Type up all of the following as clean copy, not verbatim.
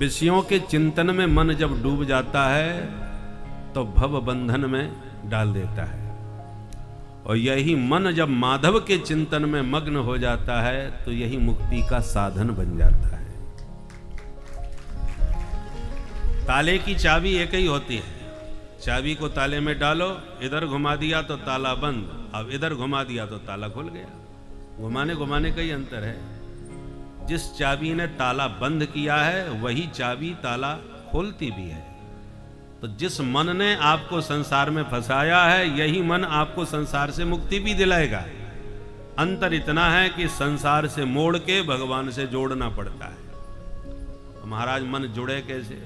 विषयों के चिंतन में मन जब डूब जाता है तो भव बंधन में डाल देता है, और यही मन जब माधव के चिंतन में मग्न हो जाता है तो यही मुक्ति का साधन बन जाता है। ताले की चाबी एक ही होती है, चाबी को ताले में डालो, इधर घुमा दिया तो ताला बंद, अब इधर घुमा दिया तो ताला खुल गया। घुमाने का ही अंतर है। जिस चाबी ने ताला बंद किया है वही चाबी ताला खोलती भी है। तो जिस मन ने आपको संसार में फंसाया है यही मन आपको संसार से मुक्ति भी दिलाएगा। अंतर इतना है कि संसार से मोड़ के भगवान से जोड़ना पड़ता है। तो महाराज मन जुड़े कैसे?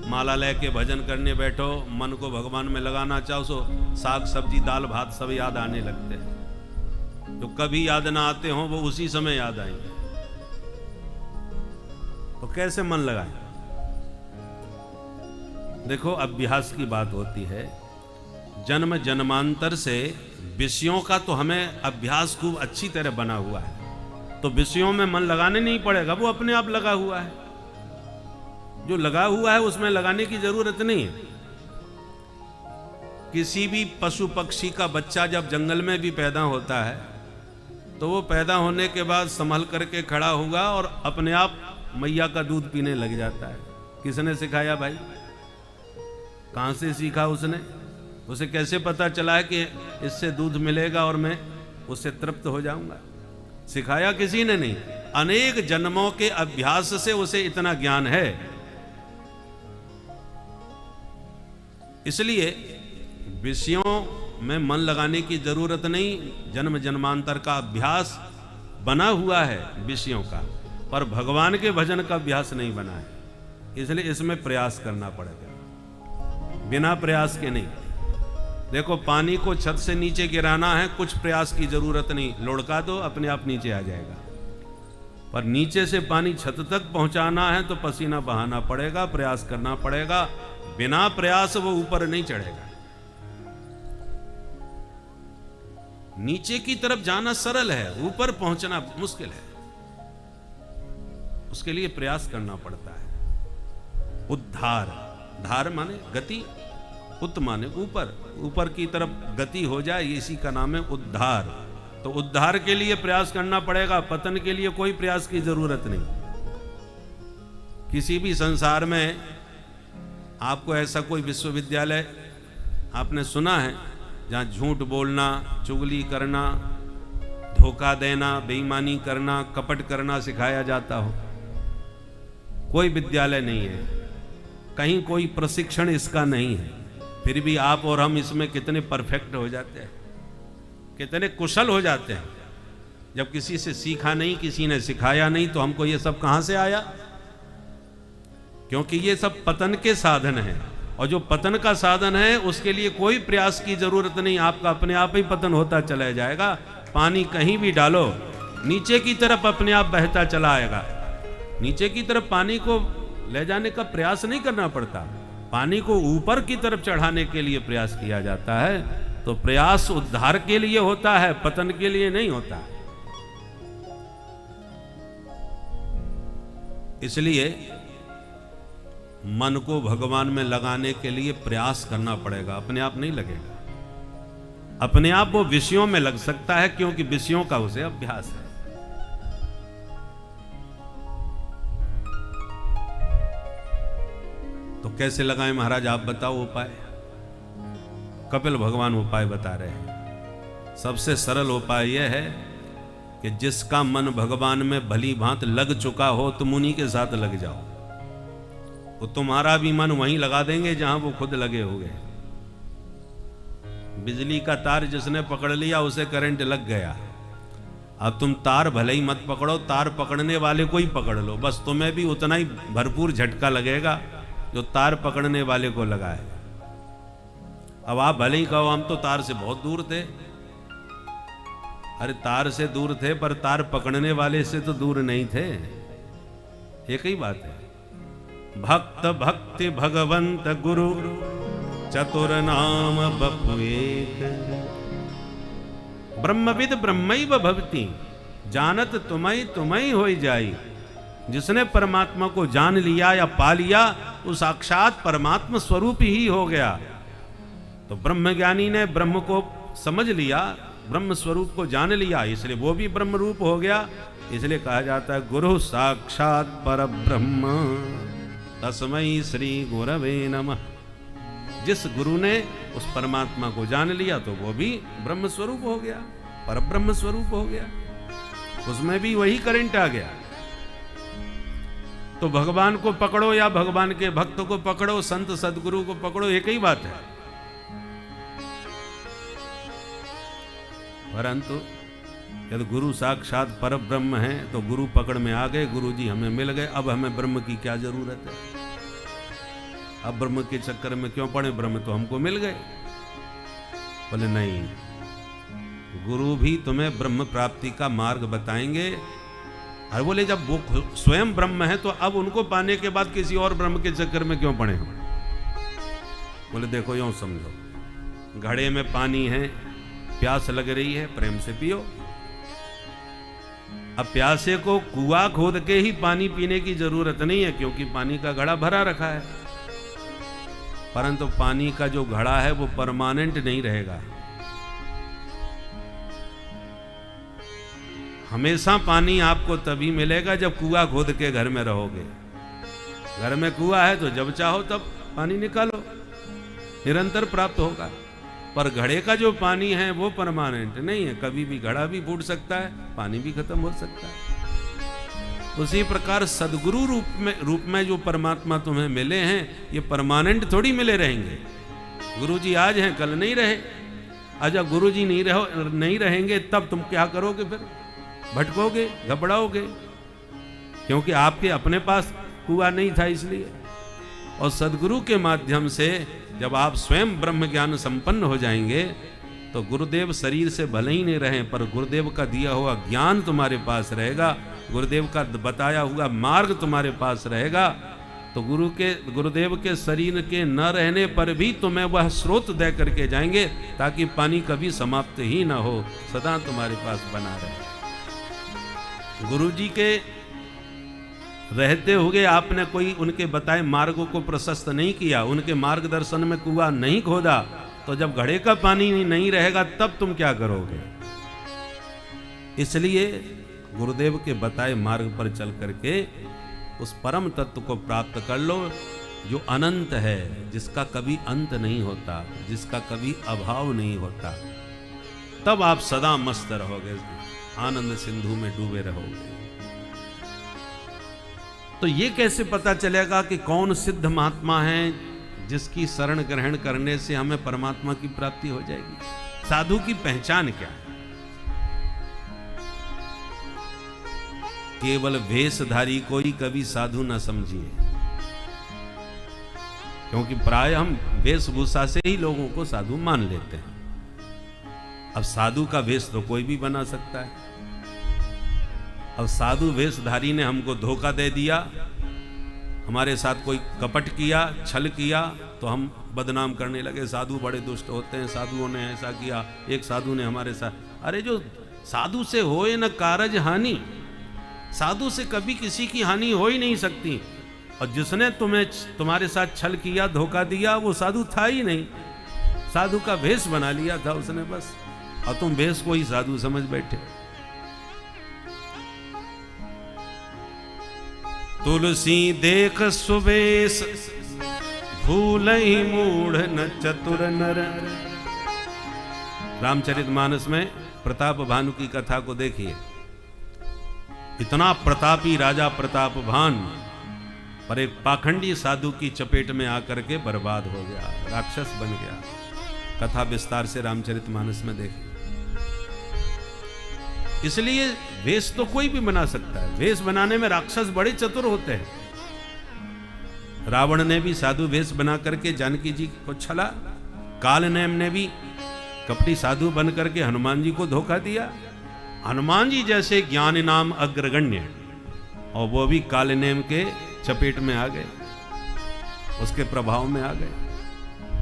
माला लेके भजन करने बैठो, मन को भगवान में लगाना चाहो सो साग सब्जी दाल भात सब याद आने लगते हैं। जो कभी याद ना आते हो वो उसी समय याद आएंगे। तो कैसे मन लगाएं? देखो, अभ्यास की बात होती है। जन्म जन्मांतर से विषयों का तो हमें अभ्यास खूब अच्छी तरह बना हुआ है, तो विषयों में मन लगाने नहीं पड़ेगा, वो अपने आप लगा हुआ है। जो लगा हुआ है उसमें लगाने की जरूरत नहीं है। किसी भी पशु पक्षी का बच्चा जब जंगल में भी पैदा होता है तो वो पैदा होने के बाद संभल करके खड़ा होगा और अपने आप मैया का दूध पीने लग जाता है। किसने सिखाया भाई? कहां से सीखा उसने? उसे कैसे पता चला है कि इससे दूध मिलेगा और मैं उससे तृप्त हो जाऊंगा? सिखाया किसी ने नहीं। अनेक जन्मों के अभ्यास से उसे इतना ज्ञान है। इसलिए विषयों में मन लगाने की जरूरत नहीं। जन्म जन्मांतर का अभ्यास बना हुआ है विषयों का, पर भगवान के भजन का अभ्यास नहीं बना है। इसलिए इसमें प्रयास करना पड़ेगा, बिना प्रयास के नहीं। देखो, पानी को छत से नीचे गिराना है, कुछ प्रयास की जरूरत नहीं, लुढ़का दो अपने आप नीचे आ जाएगा। पर नीचे से पानी छत तक पहुंचाना है तो पसीना बहाना पड़ेगा, प्रयास करना पड़ेगा। बिना प्रयास वो ऊपर नहीं चढ़ेगा। नीचे की तरफ जाना सरल है, ऊपर पहुंचना मुश्किल है। उसके लिए प्रयास करना पड़ता है। उद्धार, धार माने गति, उत माने ऊपर, ऊपर की तरफ गति हो जाए, इसी का नाम है उद्धार। तो उद्धार के लिए प्रयास करना पड़ेगा, पतन के लिए कोई प्रयास की जरूरत नहीं। किसी भी संसार में आपको ऐसा कोई विश्वविद्यालय आपने सुना है जहां झूठ बोलना, चुगली करना, धोखा देना, बेईमानी करना, कपट करना सिखाया जाता हो? कोई विद्यालय नहीं है, कहीं कोई प्रशिक्षण इसका नहीं है। फिर भी आप और हम इसमें कितने परफेक्ट हो जाते हैं, कितने कुशल हो जाते हैं। जब किसी से सीखा नहीं, किसी ने सिखाया नहीं, तो हमको ये सब कहां से आया? क्योंकि ये सब पतन के साधन हैं, और जो पतन का साधन है उसके लिए कोई प्रयास की जरूरत नहीं। आपका अपने आप ही पतन होता चला जाएगा। पानी कहीं भी डालो, नीचे की तरफ अपने आप बहता चला आएगा। नीचे की तरफ पानी को ले जाने का प्रयास नहीं करना पड़ता, पानी को ऊपर की तरफ चढ़ाने के लिए प्रयास किया जाता है। तो प्रयास उद्धार के लिए होता है, पतन के लिए नहीं होता। इसलिए मन को भगवान में लगाने के लिए प्रयास करना पड़ेगा, अपने आप नहीं लगेगा। अपने आप वो विषयों में लग सकता है क्योंकि विषयों का उसे अभ्यास है। तो कैसे लगाएं महाराज, आप बताओ उपाय। कपिल भगवान उपाय बता रहे हैं। सबसे सरल उपाय यह है कि जिसका मन भगवान में भली भांत लग चुका हो तुम उन्हीं के साथ लग जाओ। वो तुम्हारा भी मन वहीं लगा देंगे जहां वो खुद लगे हुए। बिजली का तार जिसने पकड़ लिया उसे करंट लग गया। अब तुम तार भले ही मत पकड़ो, तार पकड़ने वाले को ही पकड़ लो, बस तुम्हें भी उतना ही भरपूर झटका लगेगा जो तार पकड़ने वाले को लगा है। अब आप भले ही कहो हम तो तार से बहुत दूर थे। अरे तार से दूर थे पर तार पकड़ने वाले से तो दूर नहीं थे, एक ही बात है। भक्त भक्ति भगवंत गुरु चतुर नाम बपु एक। ब्रह्मविद ब्रह्मैव भवति जानत तुमई तुमई होई जाई जिसने परमात्मा को जान लिया या पा लिया वो साक्षात परमात्मा स्वरूप ही हो गया। तो ब्रह्मज्ञानी ने ब्रह्म को समझ लिया, ब्रह्म स्वरूप को जान लिया, इसलिए वो भी ब्रह्म रूप हो गया। इसलिए कहा जाता है गुरु साक्षात परब्रह्म तस्मै श्री गुरवे नमः। जिस गुरु ने उस परमात्मा को जान लिया तो वो भी ब्रह्म स्वरूप हो गया, परब्रह्म स्वरूप हो गया, उसमें भी वही करंट आ गया। तो भगवान को पकड़ो या भगवान के भक्त को पकड़ो, संत सदगुरु को पकड़ो, एक ही बात है। परंतु यदि गुरु साक्षात परब्रह्म है तो गुरु पकड़ में आ गए, गुरु जी हमें मिल गए, अब हमें ब्रह्म की क्या जरूरत है? अब ब्रह्म के चक्कर में क्यों पड़े, ब्रह्म तो हमको मिल गए। बोले नहीं, गुरु भी तुम्हें ब्रह्म प्राप्ति का मार्ग बताएंगे। और बोले जब वो स्वयं ब्रह्म है तो अब उनको पाने के बाद किसी और ब्रह्म के चक्कर में क्यों पड़े हम? बोले देखो यूं समझो, घड़े में पानी है, प्यास लग रही है, प्रेम से पियो। अब प्यासे को कुआं खोद के ही पानी पीने की जरूरत नहीं है, क्योंकि पानी का घड़ा भरा रखा है। परंतु पानी का जो घड़ा है वो परमानेंट नहीं रहेगा। हमेशा पानी आपको तभी मिलेगा जब कुआं खोद के घर में रहोगे। घर में कुआं है तो जब चाहो तब पानी निकालो, निरंतर प्राप्त होगा। पर घड़े का जो पानी है वो परमानेंट नहीं है, कभी भी घड़ा भी फूट सकता है, पानी भी खत्म हो सकता है। उसी प्रकार सदगुरु रूप में जो परमात्मा तुम्हें मिले हैं ये परमानेंट थोड़ी मिले रहेंगे। गुरुजी आज हैं कल नहीं रहे। आज जब गुरुजी नहीं रहेंगे तब तुम क्या करोगे? फिर भटकोगे, घबराओगे, क्योंकि आपके अपने पास कुआं नहीं था इसलिए। और सदगुरु के माध्यम से जब आप स्वयं ब्रह्म ज्ञान संपन्न हो जाएंगे तो गुरुदेव शरीर से भले ही नहीं रहें, पर गुरुदेव का दिया हुआ ज्ञान तुम्हारे पास रहेगा, गुरुदेव का बताया हुआ मार्ग तुम्हारे पास रहेगा। तो गुरुदेव के शरीर के न रहने पर भी तुम्हें वह स्रोत दे करके जाएंगे, ताकि पानी कभी समाप्त ही ना हो, सदा तुम्हारे पास बना रहे। गुरु जी के रहते हुए आपने कोई उनके बताए मार्गों को प्रशस्त नहीं किया, उनके मार्गदर्शन में कुआं नहीं खोदा, तो जब घड़े का पानी नहीं रहेगा तब तुम क्या करोगे? इसलिए गुरुदेव के बताए मार्ग पर चल करके उस परम तत्व को प्राप्त कर लो जो अनंत है, जिसका कभी अंत नहीं होता, जिसका कभी अभाव नहीं होता। तब आप सदा मस्त रहोगे, आनंद सिंधु में डूबे रहोगे। तो ये कैसे पता चलेगा कि कौन सिद्ध महात्मा है जिसकी शरण ग्रहण करने से हमें परमात्मा की प्राप्ति हो जाएगी? साधु की पहचान क्या है? केवल वेशधारी को ही कभी साधु ना समझिए, क्योंकि प्राय हम वेशभूषा से ही लोगों को साधु मान लेते हैं। अब साधु का वेश तो कोई भी बना सकता है। अब साधु वेशधारी ने हमको धोखा दे दिया, हमारे साथ कोई कपट किया, छल किया, तो हम बदनाम करने लगे, साधु बड़े दुष्ट होते हैं, साधुओं ने ऐसा किया, एक साधु ने हमारे साथ। अरे जो साधु से होए न कारज हानि, साधु से कभी किसी की हानि हो ही नहीं सकती। और जिसने तुम्हारे साथ छल किया, धोखा दिया, वो साधु था ही नहीं, साधु का भेष बना लिया था उसने बस, और तुम भेष को ही साधु समझ बैठे। तुलसी देख सुबेश भूल ही मूढ़ न चतुर नर। रामचरितमानस में प्रताप भानु की कथा को देखिए। इतना प्रतापी राजा प्रतापभान पर एक पाखंडी साधु की चपेट में आकर के बर्बाद हो गया, राक्षस बन गया। कथा विस्तार से रामचरितमानस में देखिए। इसलिए वेश तो कोई भी बना सकता है, वेश बनाने में राक्षस बड़े चतुर होते हैं। रावण ने भी साधु वेश बना करके जानकी जी को छला, कालनेम ने भी कपटी साधु बन करके हनुमान जी को धोखा दिया। हनुमान जी जैसे ज्ञान नाम अग्रगण्य, और वो भी कालनेम के चपेट में आ गए, उसके प्रभाव में आ गए।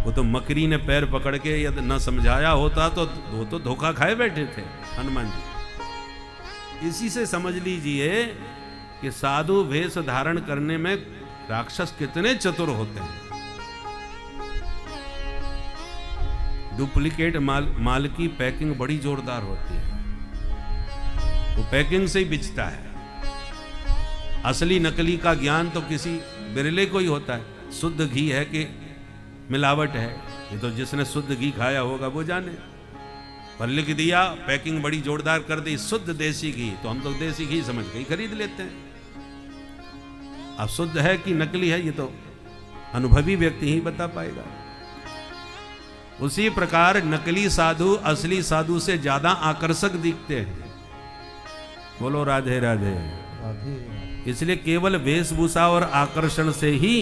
वो तो मकरी ने पैर पकड़ के यदि न समझाया होता तो वो तो धोखा खाए बैठे थे हनुमान जी। इसी से समझ लीजिए कि साधु वेश धारण करने में राक्षस कितने चतुर होते हैं। डुप्लीकेट माल की पैकिंग बड़ी जोरदार होती है, वो पैकिंग से ही बिचता है। असली नकली का ज्ञान तो किसी बिरले को ही होता है। शुद्ध घी है कि मिलावट है, ये तो जिसने शुद्ध घी खाया होगा वो जाने। पर लिख दिया, पैकिंग बड़ी जोरदार कर दी, शुद्ध देसी घी, तो हम तो देसी घी समझ के ही खरीद लेते हैं। अब शुद्ध है कि नकली है, ये तो अनुभवी व्यक्ति ही बता पाएगा। उसी प्रकार नकली साधु असली साधु से ज्यादा आकर्षक दिखते हैं। बोलो राधे राधे। इसलिए केवल वेशभूषा और आकर्षण से ही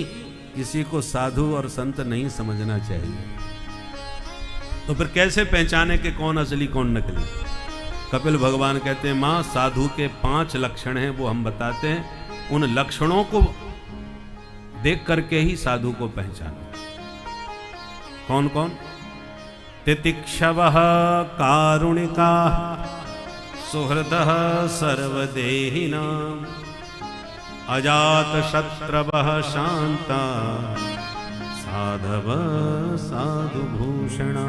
किसी को साधु और संत नहीं समझना चाहिए। तो फिर कैसे पहचाने कि कौन असली कौन नकली? कपिल भगवान कहते हैं, मां साधु के 5 लक्षण हैं, वो हम बताते हैं। उन लक्षणों को देख करके ही साधु को पहचानो। कौन कौन? तितिक्षवः कारुणिका सुहृदः सर्वदेहिनां अजातशत्रवः शान्ता साधवः साधुभूषणा।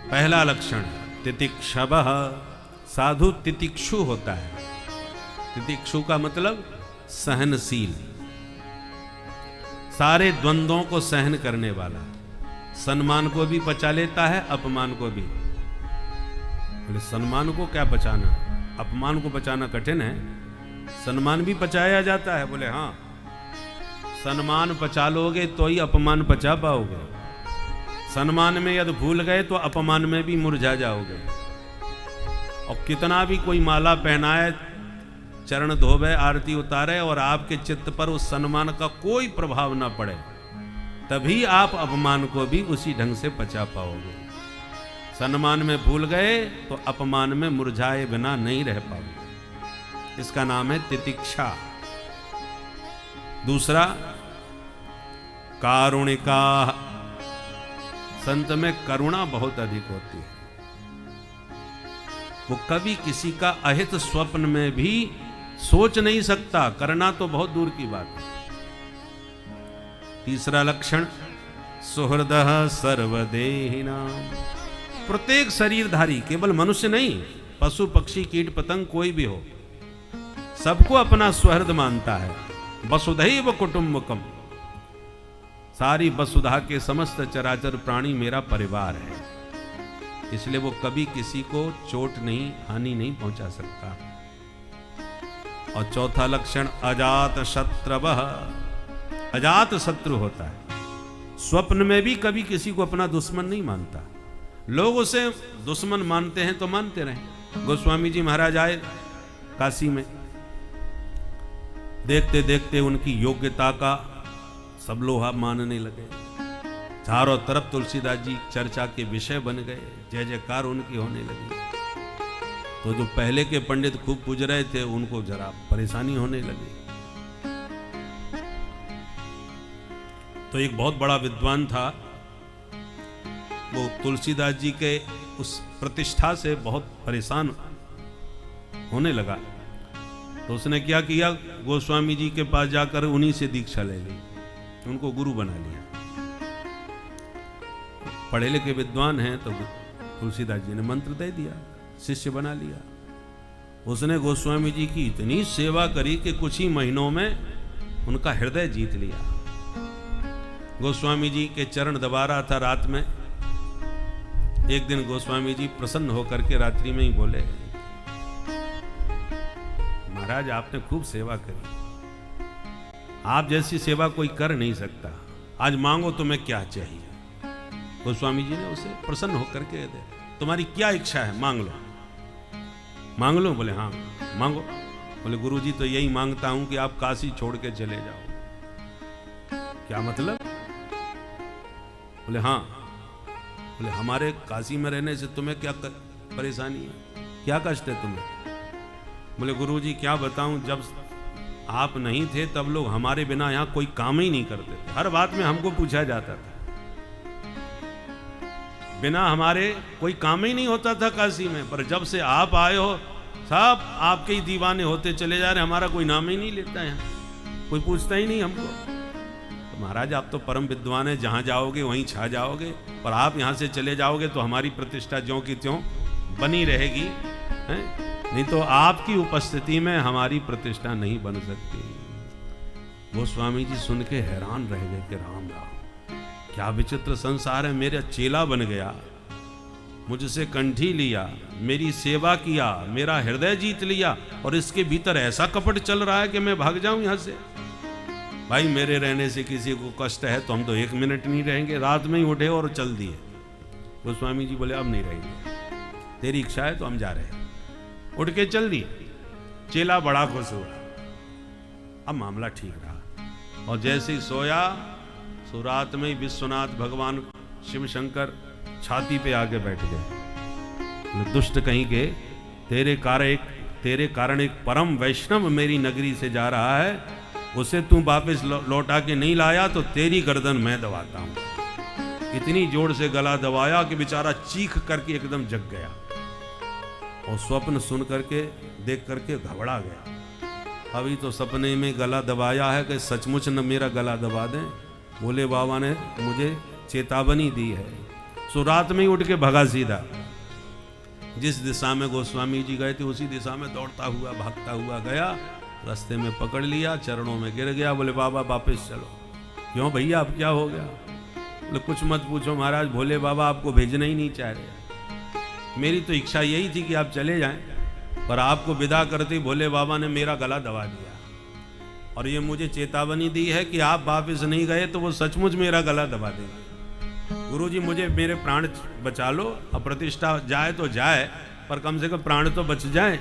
पहला लक्षण तितिक्षवः, साधु तितिक्षु होता है। तितिक्षु का मतलब सहनशील, सारे द्वंद्वों को सहन करने वाला, सम्मान को भी पचा लेता है, अपमान को भी। बोले सम्मान को क्या पचाना, अपमान को पचाना कठिन है, सम्मान भी पचाया जाता है। बोले हाँ, सम्मान पचा लोगे तो ही अपमान पचा पाओगे। सम्मान में यदि भूल गए तो अपमान में भी मुरझा जाओगे। और कितना भी कोई माला पहनाए, चरण धोवे, आरती उतारे और आपके चित्त पर उस सम्मान का कोई प्रभाव ना पड़े, तभी आप अपमान को भी उसी ढंग से पचा पाओगे। सम्मान में भूल गए तो अपमान में मुरझाए बिना नहीं रह पाओगे। इसका नाम है तितिक्षा। दूसरा कारुणिका, संत में करुणा बहुत अधिक होती है। वो कभी किसी का अहित स्वप्न में भी सोच नहीं सकता, करना तो बहुत दूर की बात है। तीसरा लक्षण सुहृदः सर्वदेहिनां, प्रत्येक शरीरधारी, केवल मनुष्य नहीं, पशु पक्षी कीट पतंग कोई भी हो, सबको अपना सुहृद मानता है। वसुधैव कुटुंबकम, सारी वसुधा के समस्त चराचर प्राणी मेरा परिवार है। इसलिए वो कभी किसी को चोट नहीं, हानि नहीं पहुंचा सकता। और चौथा लक्षण अजात शत्रवः, अजात शत्रु होता है। स्वप्न में भी कभी किसी को अपना दुश्मन नहीं मानता। लोग उसे दुश्मन मानते हैं तो मानते रहे। गोस्वामी जी महाराज आए काशी में, देखते देखते उनकी योग्यता का सब लोग मानने लगे। चारों तरफ तुलसीदास जी चर्चा के विषय बन गए, जय जयकार उनकी होने लगी। तो जो पहले के पंडित खूब पूज रहे थे, उनको जरा परेशानी होने लगी। तो एक बहुत बड़ा विद्वान था, वो तुलसीदास जी के उस प्रतिष्ठा से बहुत परेशान होने लगा। तो उसने क्या किया, गोस्वामी जी के पास जाकर उन्हीं से दीक्षा ले ली, उनको गुरु बना लिया। पढ़े लिखे विद्वान हैं तो तुलसीदास जी ने मंत्र दे दिया, शिष्य बना लिया। उसने गोस्वामी जी की इतनी सेवा करी कि कुछ ही महीनों में उनका हृदय जीत लिया। गोस्वामी जी के चरण दबा रहा था रात में। एक दिन गोस्वामी जी प्रसन्न होकर के रात्रि में ही बोले, महाराज आपने खूब सेवा करी, आप जैसी सेवा कोई कर नहीं सकता, आज मांगो तुम्हें क्या चाहिए। गोस्वामी जी ने उसे प्रसन्न होकर के दे, तुम्हारी क्या इच्छा है मांग लो। मांग लो? बोले हाँ मांगो। बोले गुरु जी तो यही मांगता हूं कि आप काशी छोड़ के चले जाओ। क्या मतलब? बोले हाँ। बोले हमारे काशी में रहने से तुम्हें क्या परेशानी है, क्या कष्ट है तुम्हें? बोले गुरु जी क्या बताऊं, जब आप नहीं थे तब लोग हमारे बिना यहाँ कोई काम ही नहीं करते थे, हर बात में हमको पूछा जाता था। बिना हमारे कोई काम ही नहीं होता था काशी में, पर जब से आप आए हो सब आपके ही दीवाने होते चले जा रहे, हमारा कोई नाम ही नहीं लेता है, कोई पूछता ही नहीं हमको। तो महाराज आप तो परम विद्वान है, जहाँ जाओगे वहीं छा जाओगे, पर आप यहाँ से चले जाओगे तो हमारी प्रतिष्ठा ज्यों की त्यों बनी रहेगी, है? नहीं तो आपकी उपस्थिति में हमारी प्रतिष्ठा नहीं बन सकती। वो स्वामी जी सुन के हैरान रह गए कि राम राम, क्या विचित्र संसार है। मेरा चेला बन गया, मुझसे कंठी लिया, मेरी सेवा किया, मेरा हृदय जीत लिया, और इसके भीतर ऐसा कपट चल रहा है कि मैं भाग जाऊं यहां से। भाई मेरे रहने से किसी को कष्ट है तो हम तो 1 मिनट नहीं रहेंगे। रात में ही उठे और चल दिए। वो स्वामी जी बोले अब नहीं रहेंगे, तेरी इच्छा है तो हम जा रहे हैं। उठ के चल दिए। चेला बड़ा खुश हुआ, अब मामला ठीक रहा। और जैसे ही सोया, सो रात में विश्वनाथ भगवान शिव शंकर छाती पे आके बैठ गए। दुष्ट कहीं के, तेरे कारण एक परम वैष्णव मेरी नगरी से जा रहा है, उसे तू वापस लौटा के नहीं लाया तो तेरी गर्दन मैं दबाता हूं। इतनी जोर से गला दबाया कि बेचारा चीख करके एकदम जग गया, और स्वप्न सुन करके देख करके घबरा गया। अभी तो सपने में गला दबाया है कि सचमुच न मेरा गला दबा दें। भोले बाबा ने मुझे चेतावनी दी है। सो रात में ही उठ के भगा सीधा। जिस दिशा में गोस्वामी जी गए थे उसी दिशा में दौड़ता हुआ भागता हुआ गया। रास्ते में पकड़ लिया, चरणों में गिर गया। बोले बाबा वापस चलो। क्यों भैया अब क्या हो गया? बोले कुछ मत पूछो महाराज, भोले बाबा आपको भेजना ही नहीं चाह रहे। मेरी तो इच्छा यही थी कि आप चले जाएं, पर आपको विदा करते भोले बाबा ने मेरा गला दबा दिया, और ये मुझे चेतावनी दी है कि आप वापस नहीं गए तो वो सचमुच मेरा गला दबा देगा। गुरुजी मुझे मेरे प्राण बचा लो, अब प्रतिष्ठा जाए तो जाए, पर कम से कम प्राण तो बच जाए।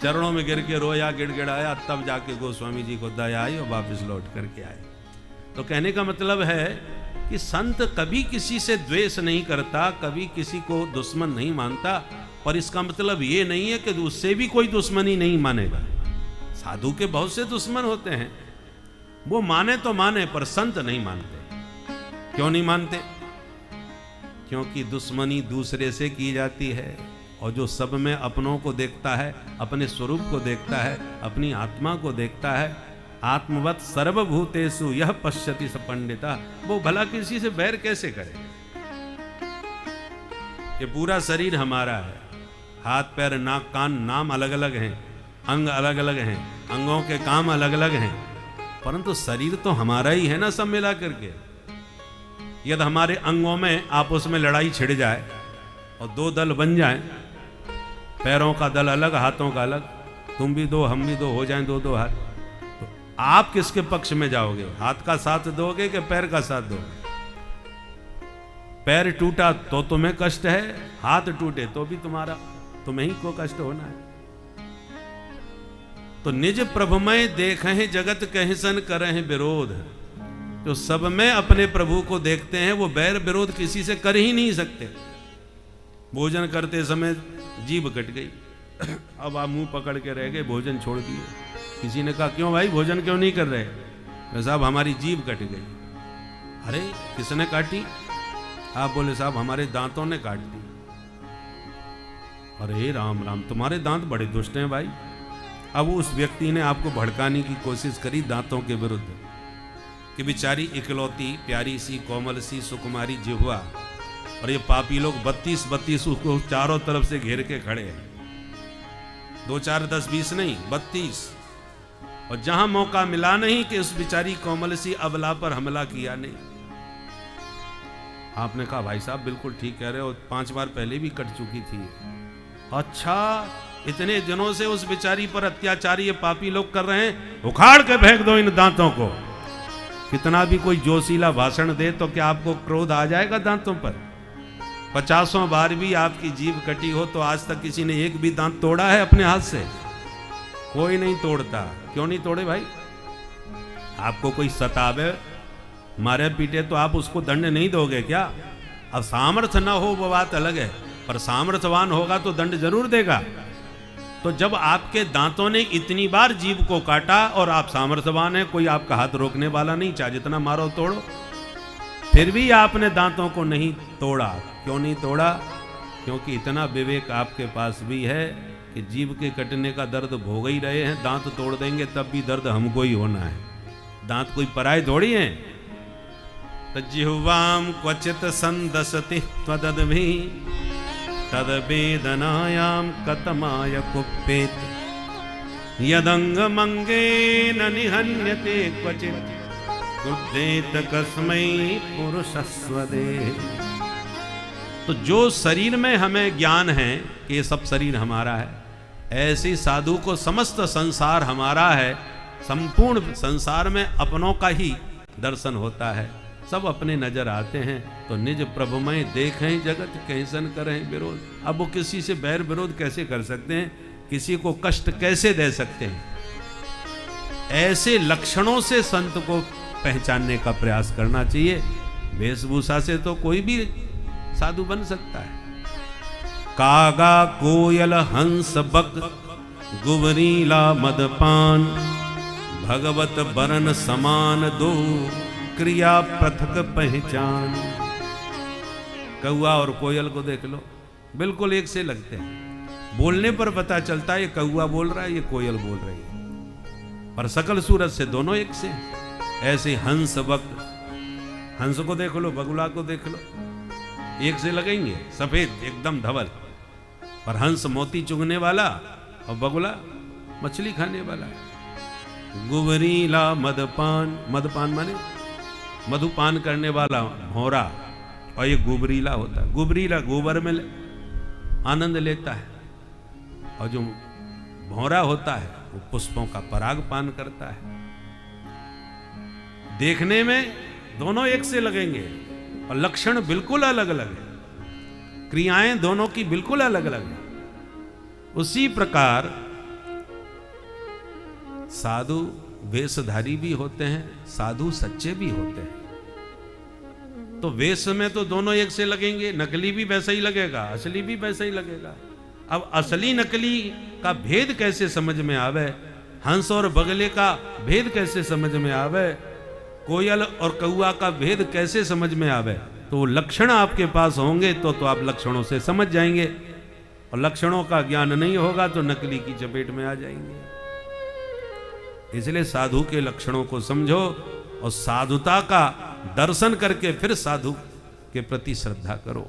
चरणों में गिर के रोया, गिड़गिड़ाया, तब जाके गोस्वामी जी को दया आई और वापस लौट करके आए। तो कहने का मतलब है कि संत कभी किसी से द्वेष नहीं करता, कभी किसी को दुश्मन नहीं मानता, पर इसका मतलब ये नहीं है कि उससे भी कोई दुश्मनी नहीं मानेगा। साधु के बहुत से दुश्मन होते हैं, वो माने तो माने, पर संत नहीं मानते। क्यों नहीं मानते? क्योंकि दुश्मनी दूसरे से की जाती है, और जो सब में अपनों को देखता है, अपने स्वरूप को देखता है, अपनी आत्मा को देखता है, आत्मवत सर्वभूतेषु यह पश्यति स पंडिता, वो भला किसी से बैर कैसे करे? ये पूरा शरीर हमारा है, हाथ पैर नाक कान नाम अलग अलग हैं, अंग अलग अलग हैं, अंगों के काम अलग अलग हैं, परंतु शरीर तो हमारा ही है ना, सब मिला करके। यदि हमारे अंगों में आपस में लड़ाई छिड़ जाए और 2 दल बन जाएं, पैरों का दल अलग, हाथों का अलग, तुम भी 2 हम भी 2 हो जाएं 2-2 हाथ, तो आप किसके पक्ष में जाओगे? हाथ का साथ दोगे कि पैर का साथ दोगे? पैर टूटा तो तुम्हें कष्ट है, हाथ टूटे तो भी तुम्हें ही को कष्ट होना है। तो निज प्रभुमय देखें जगत कहिसन करें विरोध। जो सब में अपने प्रभु को देखते हैं वो बैर विरोध किसी से कर ही नहीं सकते। भोजन करते समय जीभ कट गई, अब आप मुंह पकड़ के रह गए, भोजन छोड़ दिए। किसी ने कहा क्यों भाई भोजन क्यों नहीं कर रहे? साहब हमारी जीभ कट गई। अरे किसने काटी? आप बोले साहब हमारे दांतों ने काट दी। अरे राम राम, तुम्हारे दांत बड़े दुष्ट हैं भाई। अब उस व्यक्ति ने आपको भड़काने की कोशिश करी दांतों के विरुद्ध, कि बेचारी इकलौती प्यारी सी कोमल सी सुकुमारी जिह्वा, और ये पापी लोग 32 उसको चारों तरफ से घेर के खड़े हैं। 2 4 10 20 नहीं, 32। और जहां मौका मिला नहीं कि उस बेचारी कोमल सी अबला पर हमला किया नहीं। आपने कहा भाई साहब बिल्कुल ठीक कह रहे हो, 5 बार पहले भी कट चुकी थी। अच्छा, इतने दिनों से उस बेचारी पर अत्याचारी ये पापी लोग कर रहे हैं, उखाड़ के फेंक दो इन दांतों को। कितना भी कोई जोशीला भाषण दे तो क्या आपको क्रोध आ जाएगा दांतों पर? 50 बार भी आपकी जीभ कटी हो तो आज तक किसी ने एक भी दांत तोड़ा है अपने हाथ से? कोई नहीं तोड़ता। क्यों नहीं तोड़े भाई? आपको कोई सतावे मारे पीटे तो आप उसको दंड नहीं दोगे क्या? अब सामर्थ्य ना हो वो बात अलग है, पर सामर्थ्यवान होगा तो दंड जरूर देगा। तो जब आपके दांतों ने इतनी बार जीभ को काटा और आप सामर्थ्यवान हैं, कोई आपका हाथ रोकने वाला नहीं, चाहे जितना मारो तोड़ो, फिर भी आपने दांतों को नहीं तोड़ा। क्यों नहीं तोड़ा? क्योंकि इतना विवेक आपके पास भी है कि जीभ के कटने का दर्द भोग ही रहे हैं, दांत तोड़ देंगे तब भी दर्द हमको ही होना है। दांत कोई पराये थोड़ी हैं। जिह्वाम क्वचित संदसति त्वदद्भि तद वेदनायाम कतमाय कुप्पेत यदंग मंगे न निहन्यते क्वचित क्रुद्धेत कस्मै पुरुषस्वदे। तो जो शरीर में हमें ज्ञान है कि ये सब शरीर हमारा है, ऐसी साधु को समस्त संसार हमारा है, संपूर्ण संसार में अपनों का ही दर्शन होता है, सब अपने नजर आते हैं। तो निज प्रभुमय देखें जगत कैसन करें विरोध। अब वो किसी से बैर विरोध कैसे कर सकते हैं, किसी को कष्ट कैसे दे सकते हैं? ऐसे लक्षणों से संत को पहचानने का प्रयास करना चाहिए। वेशभूषा से तो कोई भी साधु बन सकता है। कागा कोयल हंस बक गुबरीला मदपान भगवत बरन समान दो क्रिया पृथक पहचान। कौआ और कोयल को देख लो, बिल्कुल एक से लगते हैं। बोलने पर पता चलता है ये कौआ बोल रहा है, ये कोयल बोल रही है, पर सकल सूरत से दोनों एक से। ऐसे हंस बक, हंस को देख लो, बगुला को देख लो, एक से लगेंगे, सफेद एकदम धवल। पर हंस मोती चुगने वाला और बगुला मछली खाने वाला। गुबरीला मदपान, मदपान माने मधुपान करने वाला भौरा, और ये गुबरीला होता है। गुबरीला गोबर में आनंद लेता है, और जो भौरा होता है वो पुष्पों का पराग पान करता है। देखने में दोनों एक से लगेंगे और लक्षण बिल्कुल अलग अलग है, क्रियाएं दोनों की बिल्कुल अलग अलग है। उसी प्रकार साधु वेशधारी भी होते हैं, साधु सच्चे भी होते हैं। तो वेश में तो दोनों एक से लगेंगे, नकली भी वैसा ही लगेगा, असली भी वैसा ही लगेगा। अब असली नकली का भेद कैसे समझ में आवे, हंस और बगले का भेद कैसे समझ में आवे, कोयल और कौआ का भेद कैसे समझ में आवे, तो लक्षण आपके पास होंगे तो आप लक्षणों से समझ जाएंगे। और लक्षणों का ज्ञान नहीं होगा तो नकली की चपेट में आ जाएंगे। इसलिए साधु के लक्षणों को समझो और साधुता का दर्शन करके फिर साधु के प्रति श्रद्धा करो।